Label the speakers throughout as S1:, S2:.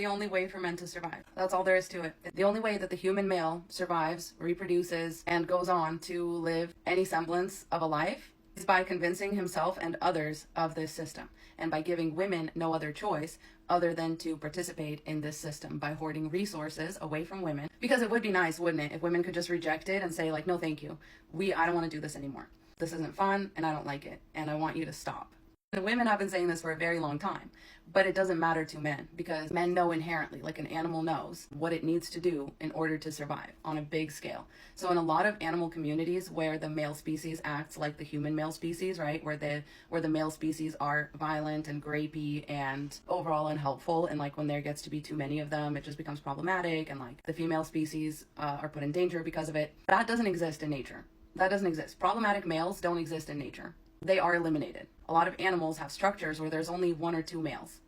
S1: The only way for men to survive. That's all there is to it. The only way that the human male survives, reproduces, and goes on to live any semblance of a life is by convincing himself and others of this system, and by giving women no other choice other than to participate in this system by hoarding resources away from women. Because it would be nice, wouldn't it, if women could just reject it and say, like, no thank you, I don't want to do this anymore. This isn't fun and I don't like it and I want you to stop. The women have been saying this for a very long time, but it doesn't matter to men, because men know inherently, like an animal knows, what it needs to do in order to survive on a big scale. So in a lot of animal communities where the male species acts like the human male species, right, where the male species are violent and grapey and overall unhelpful, and like when there gets to be too many of them, it just becomes problematic, and like the female species are put in danger because of it. That doesn't exist in nature. That doesn't exist. Problematic males don't exist in nature. They are eliminated. A lot of animals have structures where there's only one or two males.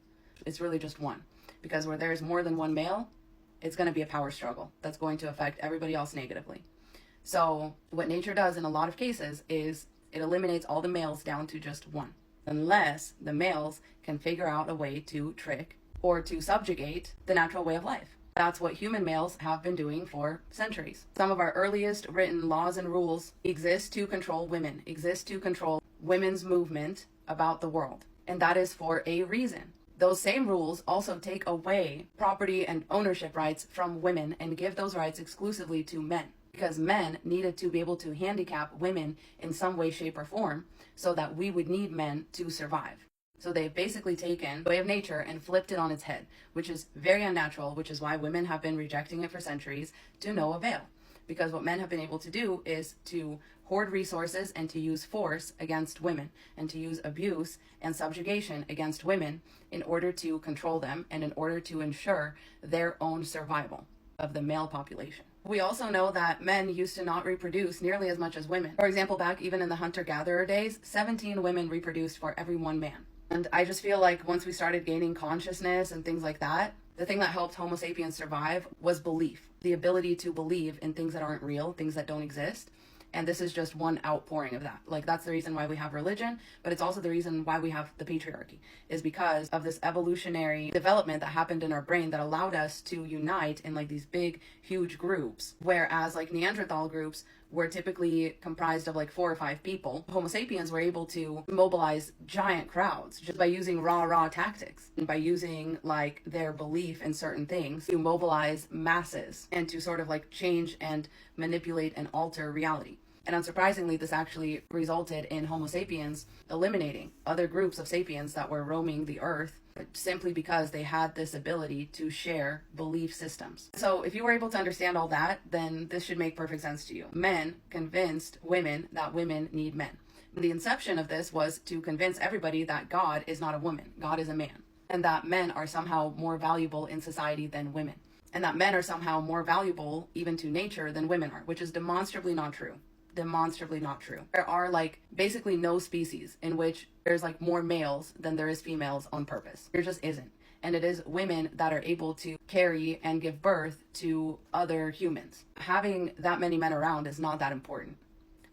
S1: It's really just one. Because where there's more than one male, it's going to be a power struggle that's going to affect everybody else negatively. So what nature does in a lot of cases is it eliminates all the males down to just one. Unless the males can figure out a way to trick or to subjugate the natural way of life. That's what human males have been doing for centuries. Some of our earliest written laws and rules exist to control women, exist to control women's movement about the world. And that is for a reason. Those same rules also take away property and ownership rights from women and give those rights exclusively to men. Because men needed to be able to handicap women in some way, shape, or form so that we would need men to survive. So they've basically taken the way of nature and flipped it on its head, which is very unnatural, which is why women have been rejecting it for centuries to no avail. Because what men have been able to do is to hoard resources and to use force against women, and to use abuse and subjugation against women in order to control them and in order to ensure their own survival of the male population. We also know that men used to not reproduce nearly as much as women. For example, back even in the hunter-gatherer days, 17 women reproduced for every one man. And I just feel like once we started gaining consciousness and things like that, the thing that helped Homo sapiens survive was belief. The ability to believe in things that aren't real, things that don't exist. And this is just one outpouring of that. Like, that's the reason why we have religion, but it's also the reason why we have the patriarchy, is because of this evolutionary development that happened in our brain that allowed us to unite in like these big, huge groups. Whereas like Neanderthal groups were typically comprised of like 4 or 5 people. Homo sapiens were able to mobilize giant crowds just by using raw tactics, and by using like their belief in certain things to mobilize masses and to sort of like change and manipulate and alter reality. And unsurprisingly, this actually resulted in Homo sapiens eliminating other groups of sapiens that were roaming the earth simply because they had this ability to share belief systems. So if you were able to understand all that, then this should make perfect sense to you. Men convinced women that women need men. The inception of this was to convince everybody that God is not a woman, God is a man, and that men are somehow more valuable in society than women, and that men are somehow more valuable even to nature than women are, which is demonstrably not true. Demonstrably not true. There are like basically no species in which there's like more males than there is females on purpose. There just isn't. And it is women that are able to carry and give birth to other humans. Having that many men around is not that important,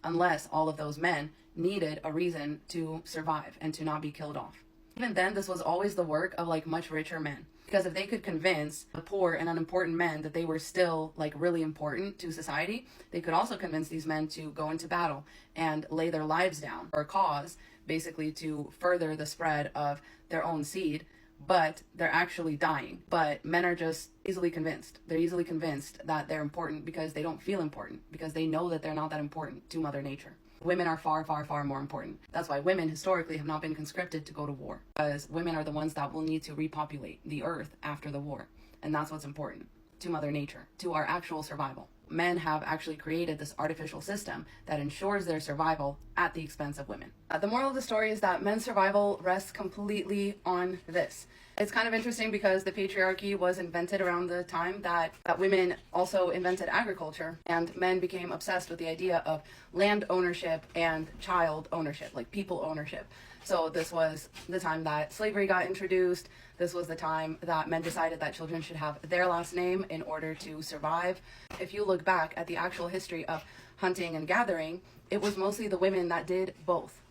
S1: unless all of those men needed a reason to survive and to not be killed off. Even then, this was always the work of like much richer men. Because if they could convince the poor and unimportant men that they were still like really important to society, they could also convince these men to go into battle and lay their lives down for a cause, basically to further the spread of their own seed, but they're actually dying. But men are just easily convinced. They're easily convinced that they're important because they don't feel important, because they know that they're not that important to Mother Nature. Women are far, far, far more important. That's why women historically have not been conscripted to go to war, because women are the ones that will need to repopulate the earth after the war. And that's what's important to Mother Nature, to our actual survival. Men have actually created this artificial system that ensures their survival at the expense of women. The moral of the story is that men's survival rests completely on this. It's kind of interesting because the patriarchy was invented around the time that women also invented agriculture, and men became obsessed with the idea of land ownership and child ownership, like people ownership. So this was the time that slavery got introduced. This was the time that men decided that children should have their last name in order to survive. If you look back at the actual history of hunting and gathering, it was mostly the women that did both.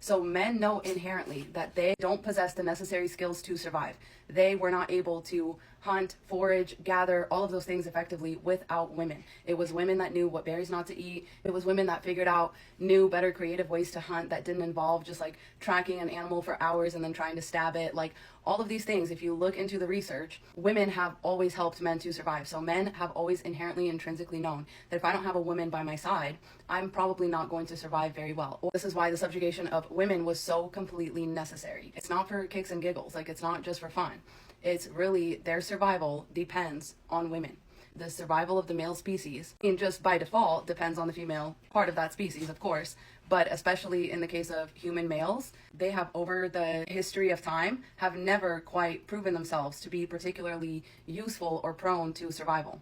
S1: So men know inherently that they don't possess the necessary skills to survive. they were not able to hunt, forage, gather, all of those things effectively without women. It was women that knew what berries not to eat. It was women that figured out new, better, creative ways to hunt that didn't involve just like tracking an animal for hours and then trying to stab it. Like all of these things, if you look into the research, women have always helped men to survive. So men have always inherently, intrinsically known that if I don't have a woman by my side, I'm probably not going to survive very well. This is why the subjugation of women was so completely necessary. It's not for kicks and giggles. Like it's not just for fun. It's really their survival depends on women. The survival of the male species, and just by default, depends on the female part of that species, of course. But especially in the case of human males, they have over the history of time have never quite proven themselves to be particularly useful or prone to survival.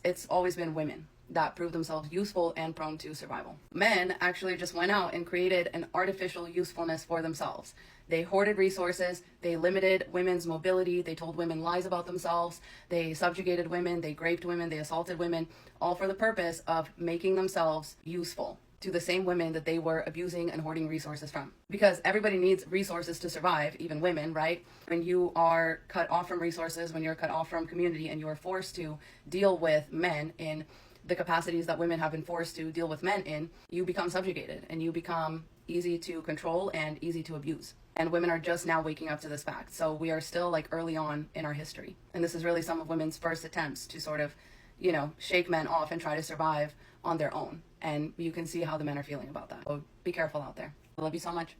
S1: It's always been women that prove themselves useful and prone to survival. Men actually just went out and created an artificial usefulness for themselves. They hoarded resources, they limited women's mobility, they told women lies about themselves, they subjugated women, they raped women, they assaulted women, all for the purpose of making themselves useful to the same women that they were abusing and hoarding resources from. Because everybody needs resources to survive, even women, right? When you are cut off from resources, when you're cut off from community and you are forced to deal with men in the capacities that women have been forced to deal with men in, you become subjugated and you become easy to control and easy to abuse. And women are just now waking up to this fact. So we are still like early on in our history. And this is really some of women's first attempts to sort of, you know, shake men off and try to survive on their own. And you can see how the men are feeling about that. So be careful out there. I love you so much.